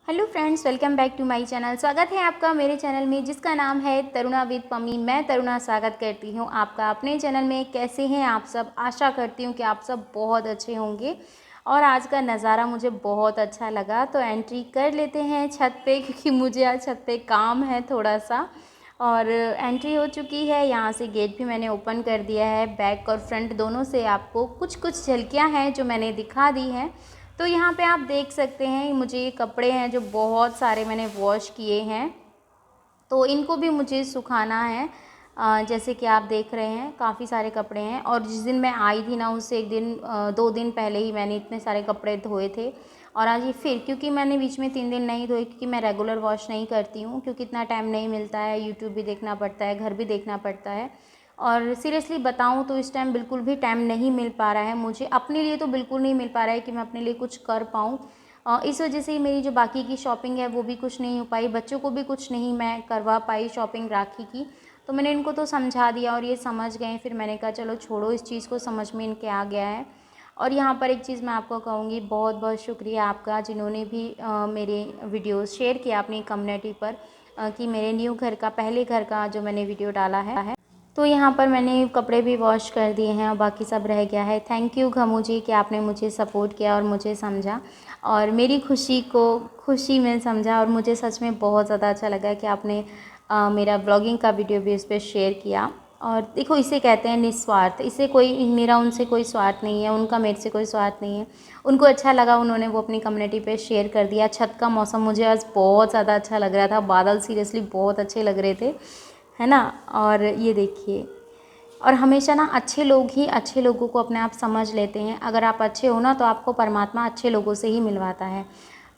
Hello friends, welcome back to my channel. स्वागत है आपका मेरे चैनल में जिसका नाम है तरुणा विद पम्मी। मैं तरुणा स्वागत करती हूँ आपका अपने चैनल में। कैसे हैं आप सब? आशा करती हूँ कि आप सब बहुत अच्छे होंगे। और आज का नज़ारा मुझे बहुत अच्छा लगा, तो एंट्री कर लेते हैं छत पे क्योंकि मुझे आज छत पे काम है थोड़ा सा। और एंट्री हो चुकी है, यहाँ से गेट भी मैंने ओपन कर दिया है। बैक और फ्रंट दोनों से आपको कुछ कुछ झलकियाँ हैं जो मैंने दिखा दी हैं। तो यहाँ पे आप देख सकते हैं, मुझे ये कपड़े हैं जो बहुत सारे मैंने वॉश किए हैं, तो इनको भी मुझे सुखाना है। जैसे कि आप देख रहे हैं काफ़ी सारे कपड़े हैं। और जिस दिन मैं आई थी ना, उससे एक दिन 2 दिन पहले ही मैंने इतने सारे कपड़े धोए थे। और आज ये फिर, क्योंकि मैंने बीच में 3 दिन नहीं धोए, क्योंकि मैं रेगुलर वॉश नहीं करती हूँ, क्योंकि इतना टाइम नहीं मिलता है। यूट्यूब भी देखना पड़ता है, घर भी देखना पड़ता है। और सीरियसली बताऊँ तो इस टाइम बिल्कुल भी टाइम नहीं मिल पा रहा है मुझे, अपने लिए तो बिल्कुल नहीं मिल पा रहा है कि मैं अपने लिए कुछ कर पाऊँ। इस वजह से मेरी जो बाकी की शॉपिंग है वो भी कुछ नहीं हो पाई, बच्चों को भी कुछ नहीं मैं करवा पाई शॉपिंग राखी की। तो मैंने इनको तो समझा दिया और ये समझ गए। फिर मैंने कहा चलो छोड़ो, इस चीज़ को समझ में इनके आ गया है। और यहाँ पर एक चीज़ मैं आपको कहूँगी, बहुत बहुत शुक्रिया आपका जिन्होंने भी मेरे वीडियोस शेयर किया अपनी कम्युनिटी पर, कि मेरे न्यू घर का, पहले घर का जो मैंने वीडियो डाला है। तो यहाँ पर मैंने कपड़े भी वॉश कर दिए हैं और बाकी सब रह गया है। थैंक यू घमू जी कि आपने मुझे सपोर्ट किया और मुझे समझा और मेरी खुशी को खुशी में समझा। और मुझे सच में बहुत ज़्यादा अच्छा लगा कि आपने मेरा ब्लॉगिंग का वीडियो भी उस पर शेयर किया। और देखो, इसे कहते हैं निस्वार्थ। इसे कोई, मेरा उनसे कोई स्वार्थ नहीं है, उनका मेरे से कोई स्वार्थ नहीं है। उनको अच्छा लगा, उन्होंने वो अपनी कम्युनिटी पे शेयर कर दिया। छत का मौसम मुझे आज बहुत ज़्यादा अच्छा लग रहा था, बादल सीरियसली बहुत अच्छे लग रहे थे, है ना। और ये देखिए, और हमेशा ना अच्छे लोग ही अच्छे लोगों को अपने आप समझ लेते हैं। अगर आप अच्छे हो ना, तो आपको परमात्मा अच्छे लोगों से ही मिलवाता है।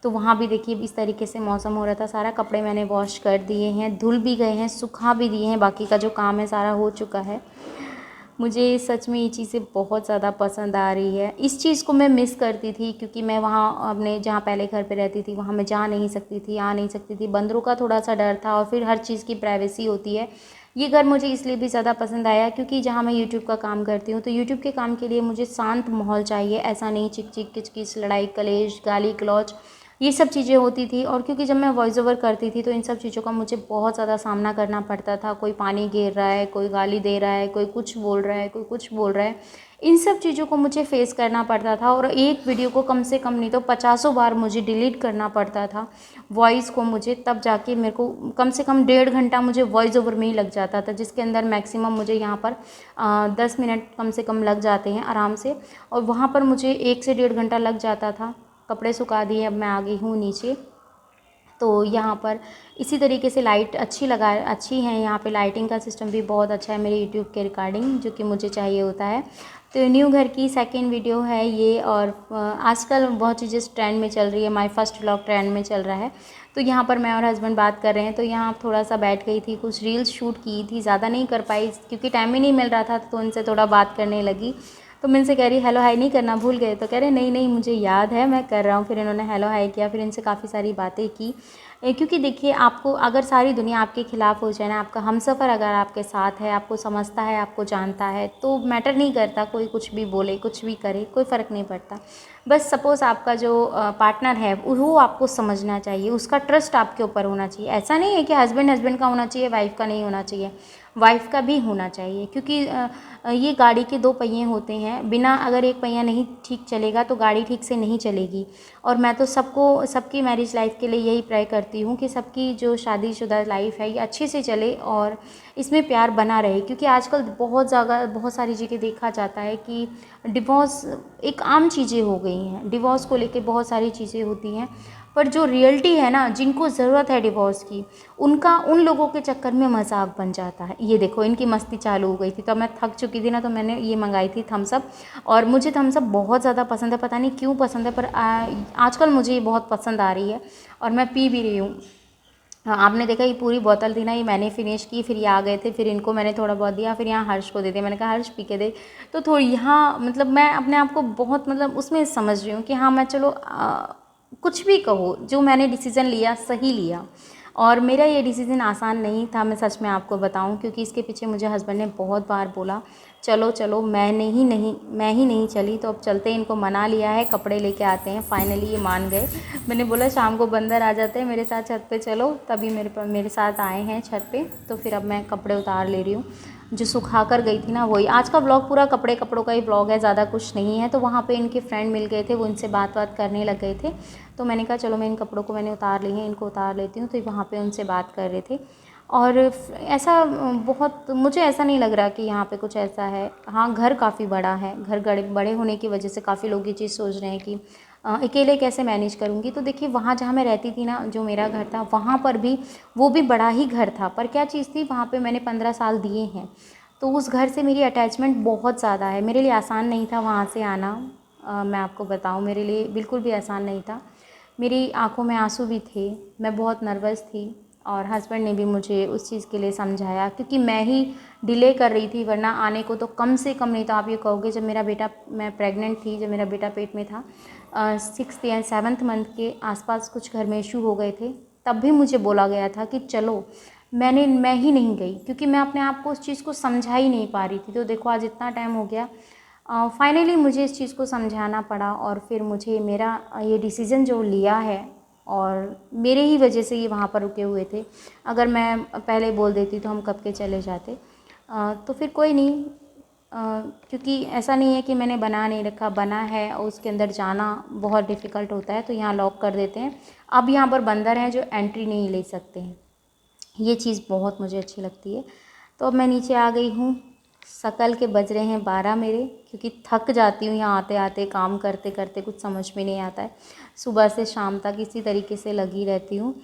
तो वहाँ भी देखिए इस तरीके से मौसम हो रहा था। सारा कपड़े मैंने वॉश कर दिए हैं, धुल भी गए हैं, सुखा भी दिए हैं, बाकी का जो काम है सारा हो चुका है। मुझे सच में ये चीज़ें बहुत ज़्यादा पसंद आ रही है। इस चीज़ को मैं मिस करती थी, क्योंकि मैं वहाँ अपने जहाँ पहले घर पे रहती थी वहाँ मैं जा नहीं सकती थी, आ नहीं सकती थी। बंदरों का थोड़ा सा डर था और फिर हर चीज़ की प्राइवेसी होती है। ये घर मुझे इसलिए भी ज़्यादा पसंद आया क्योंकि जहाँ मैं यूट्यूब का काम करती हूँ, तो यूट्यूब के काम के लिए मुझे शांत माहौल चाहिए। ऐसा नहीं चिक चिक किच किच, लड़ाई कलेश, गाली गलौज, ये सब चीज़ें होती थी। और क्योंकि जब मैं वॉइस ओवर करती थी तो इन सब चीज़ों का मुझे बहुत ज़्यादा सामना करना पड़ता था। कोई पानी गिर रहा है, कोई गाली दे रहा है, कोई कुछ बोल रहा है, कोई कुछ बोल रहा है, इन सब चीज़ों को मुझे फेस करना पड़ता था। और एक वीडियो को कम से कम नहीं तो 50 बार मुझे डिलीट करना पड़ता था वॉइस को मुझे, तब जाके मेरे को कम से कम 1.5 घंटा मुझे वॉइस ओवर में ही लग जाता था, जिसके अंदर मैक्सिमम मुझे यहाँ पर 10 मिनट कम से कम लग जाते हैं आराम से। और वहाँ पर मुझे 1 से 1.5 घंटा लग जाता था। कपड़े सुखा दिए, अब मैं आ गई हूँ नीचे। तो यहाँ पर इसी तरीके से लाइट अच्छी है। यहाँ पे लाइटिंग का सिस्टम भी बहुत अच्छा है मेरे यूट्यूब के रिकॉर्डिंग, जो कि मुझे चाहिए होता है। तो न्यू घर की सेकंड वीडियो है ये। और आजकल बहुत चीज़ें ट्रेंड में चल रही है, माय फर्स्ट व्लॉग ट्रेंड में चल रहा है। तो यहाँ पर मैं और हस्बैंड बात कर रहे हैं, तो यहाँ थोड़ा सा बैठ गई थी, कुछ रील्स शूट की थी, ज़्यादा नहीं कर पाई क्योंकि टाइम ही नहीं मिल रहा था। तो उनसे थोड़ा बात करने लगी। तो मैं इनसे कह रही हेलो हाय नहीं करना, भूल गए? तो कह रहे नहीं नहीं मुझे याद है, मैं कर रहा हूँ। फिर इन्होंने हेलो हाय किया, फिर इनसे काफ़ी सारी बातें की। क्योंकि देखिए, आपको अगर सारी दुनिया आपके खिलाफ हो जाए ना, आपका हमसफ़र अगर आपके साथ है, आपको समझता है, आपको जानता है, तो मैटर नहीं करता कोई कुछ भी बोले, कुछ भी करे, कोई फ़र्क नहीं पड़ता। बस सपोज़ आपका जो पार्टनर है वो आपको समझना चाहिए, उसका ट्रस्ट आपके ऊपर होना चाहिए। ऐसा नहीं है कि हस्बैंड का होना चाहिए, वाइफ़ का नहीं होना चाहिए, वाइफ़ का भी होना चाहिए। क्योंकि ये गाड़ी के 2 पहिए होते हैं, बिना अगर एक पहिया नहीं ठीक चलेगा तो गाड़ी ठीक से नहीं चलेगी। और मैं तो सबकी मैरिज लाइफ के लिए यही प्रे करती हूँ कि सबकी जो शादीशुदा लाइफ है ये अच्छे से चले और इसमें प्यार बना रहे। क्योंकि आजकल बहुत सारी जगह देखा जाता है कि डिवोर्स एक आम चीज़ें हो गई हैं। डिवोर्स को लेके बहुत सारी चीज़ें होती हैं, पर जो रियलिटी है ना, जिनको ज़रूरत है डिवोर्स की, उन लोगों के चक्कर में मजाक बन जाता है। ये देखो, इनकी मस्ती चालू हो गई थी। तो मैं थक चुकी थी ना, तो मैंने ये मंगाई थी थम्स अप। और मुझे थम्स अप बहुत ज़्यादा पसंद है, पता नहीं क्यों पसंद है, पर आजकल मुझे ये बहुत पसंद आ रही है और मैं पी भी रही हूँ। हाँ, आपने देखा ये पूरी बोतल थी ना, ये मैंने फिनिश की, फिर ये आ गए थे, फिर इनको मैंने थोड़ा बहुत दिया, फिर यहाँ हर्ष को दे दिया। मैंने कहा हर्ष पी के दे। तो थोड़ी यहाँ मतलब मैं अपने आप को बहुत मतलब उसमें समझ रही हूँ कि हाँ, मैं चलो कुछ भी कहो, जो मैंने डिसीज़न लिया सही लिया। और मेरा ये डिसीज़न आसान नहीं था, मैं सच में आपको बताऊं, क्योंकि इसके पीछे मुझे हस्बैंड ने बहुत बार बोला चलो चलो, मैं ही नहीं चली। तो अब चलते हैं, इनको मना लिया है, कपड़े लेके आते हैं। फाइनली ये मान गए। मैंने बोला शाम को बंदर आ जाते हैं मेरे साथ छत पे, चलो, तभी मेरे साथ आए हैं छत पे। तो फिर अब मैं कपड़े उतार ले रही हूँ, जो सुखा कर गई थी ना वही। आज का व्लॉग पूरा कपड़ों का ही व्लॉग है, ज़्यादा कुछ नहीं है। तो वहाँ पे इनके फ्रेंड मिल गए थे, वो इनसे बात करने लग गए थे। तो मैंने कहा चलो, मैं इन कपड़ों को मैंने उतार लिए हैं, इनको उतार लेती हूँ। तो वहाँ पे उनसे बात कर रहे थे। और ऐसा बहुत, मुझे ऐसा नहीं लग रहा कि यहाँ पे कुछ ऐसा है। हाँ, घर काफ़ी बड़ा है, घर बड़े होने की वजह से काफ़ी लोग ये चीज़ सोच रहे हैं कि अकेले कैसे मैनेज करूँगी। तो देखिए, वहाँ जहाँ मैं रहती थी ना, जो मेरा घर था, वहाँ पर भी वो भी बड़ा ही घर था, पर क्या चीज़ थी, वहाँ पे मैंने 15 साल दिए हैं। तो उस घर से मेरी अटैचमेंट बहुत ज़्यादा है। मेरे लिए आसान नहीं था वहाँ से आना। मैं आपको बताऊँ, मेरे लिए बिल्कुल भी आसान नहीं था। मेरी आंखों में आंसू भी थे, मैं बहुत नर्वस थी। और हस्बैंड ने भी मुझे उस चीज़ के लिए समझाया, क्योंकि मैं ही डिले कर रही थी, वरना आने को तो कम से कम नहीं तो आप ये कहोगे, जब मेरा बेटा, मैं प्रेग्नेंट थी, जब मेरा बेटा पेट में था, 6th या 7th मंथ के आसपास कुछ घर में इशू हो गए थे, तब भी मुझे बोला गया था कि चलो। मैं ही नहीं गई, क्योंकि मैं अपने आप को उस चीज़ को समझा ही नहीं पा रही थी। तो देखो, आज इतना टाइम हो गया, फाइनली मुझे इस चीज़ को समझाना पड़ा। और फिर मुझे मेरा ये डिसीज़न जो लिया है, और मेरे ही वजह से ये वहाँ पर रुके हुए थे। अगर मैं पहले बोल देती तो हम कब के चले जाते। तो फिर कोई नहीं, क्योंकि ऐसा नहीं है कि मैंने बना नहीं रखा, बना है, और उसके अंदर जाना बहुत डिफ़िकल्ट होता है। तो यहाँ लॉक कर देते हैं। अब यहाँ पर बंदर हैं जो एंट्री नहीं ले सकते हैं। ये चीज़ बहुत मुझे अच्छी लगती है। तो अब मैं नीचे आ गई हूँ। शकल के बज रहे हैं 12 मेरे, क्योंकि थक जाती हूँ यहाँ आते आते, काम करते करते कुछ समझ में नहीं आता है। सुबह से शाम तक इसी तरीके से लगी रहती हूँ,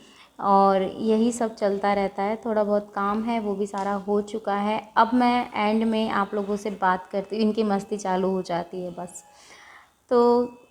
और यही सब चलता रहता है। थोड़ा बहुत काम है, वो भी सारा हो चुका है। अब मैं एंड में आप लोगों से बात करती हूँ, इनकी मस्ती चालू हो जाती है बस। तो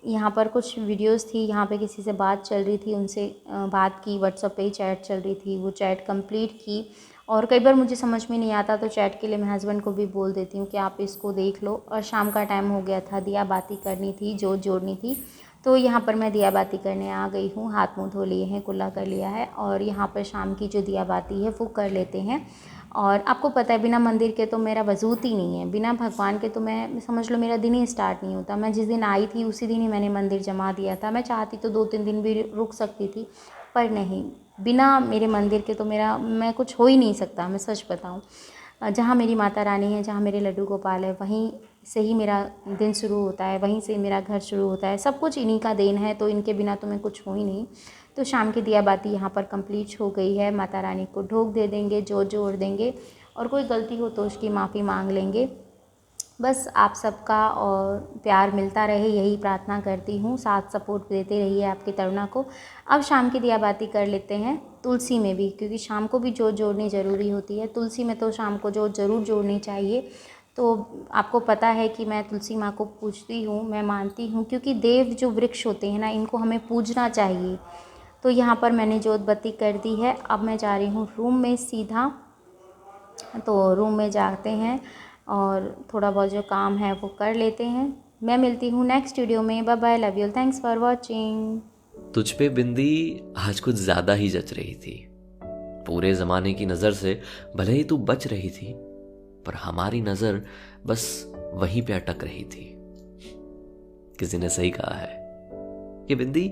यहाँ पर कुछ वीडियोस थी, यहाँ पे किसी से बात चल रही थी, उनसे बात की, व्हाट्सएप पे ही चैट चल रही थी, वो चैट कंप्लीट की। और कई बार मुझे समझ में नहीं आता, तो चैट के लिए मैं हस्बैंड को भी बोल देती हूँ कि आप इसको देख लो। और शाम का टाइम हो गया था, दिया बाती करनी थी, जोत जोड़नी थी। तो यहाँ पर मैं दिया बाती करने आ गई हूँ। हाथ मुँह धो लिए हैं, कुल्ला कर लिया है, और यहाँ पर शाम की जो दिया बाती है वो कर लेते हैं। और आपको पता है, बिना मंदिर के तो मेरा वजूद ही नहीं है, बिना भगवान के तो मैं समझ लो मेरा दिन ही स्टार्ट नहीं होता। मैं जिस दिन आई थी उसी दिन ही मैंने मंदिर जमा दिया था। मैं चाहती तो 2-3 दिन भी रुक सकती थी, पर नहीं, बिना मेरे मंदिर के तो मैं कुछ हो ही नहीं सकता। मैं सच बताऊं, जहाँ मेरी माता रानी है, जहाँ मेरे लड्डू गोपाल है, वहीं से ही मेरा दिन शुरू होता है, वहीं से मेरा घर शुरू होता है। सब कुछ इन्हीं का देन है, तो इनके बिना तो मैं कुछ हो ही नहीं। तो शाम की दिया बाती यहाँ पर कंप्लीट हो गई है। माता रानी को ढोक दे देंगे, जोत जोड़ देंगे, और कोई गलती हो तो उसकी माफ़ी मांग लेंगे। बस आप सबका और प्यार मिलता रहे, यही प्रार्थना करती हूँ। साथ सपोर्ट देते रहिए आपकी तरुणा को। अब शाम की दिया बाती कर लेते हैं, तुलसी में भी, क्योंकि शाम को भी जोत जोड़नी ज़रूरी होती है। तुलसी में तो शाम को जोत ज़रूर जोड़नी चाहिए। तो आपको पता है कि मैं तुलसी माँ को पूजती हूँ, मैं मानती हूँ, क्योंकि देव जो वृक्ष होते हैं ना, इनको हमें पूजना चाहिए। तो यहाँ पर मैंने जोत बत्ती कर दी है। अब मैं जा रही हूँ रूम में सीधा। तो रूम में जाते हैं, और थोड़ा बहुत जो काम है वो कर लेते हैं। मैं मिलती हूँ नेक्स्ट वीडियो में। Bye bye, love you, thanks for watching. तुझ पे बिंदी आज कुछ ज्यादा ही जच रही थी। पूरे जमाने की नजर से भले ही तू बच रही थी, पर हमारी नजर बस वहीं पे अटक रही थी। किसी ने सही कहा है कि बिंदी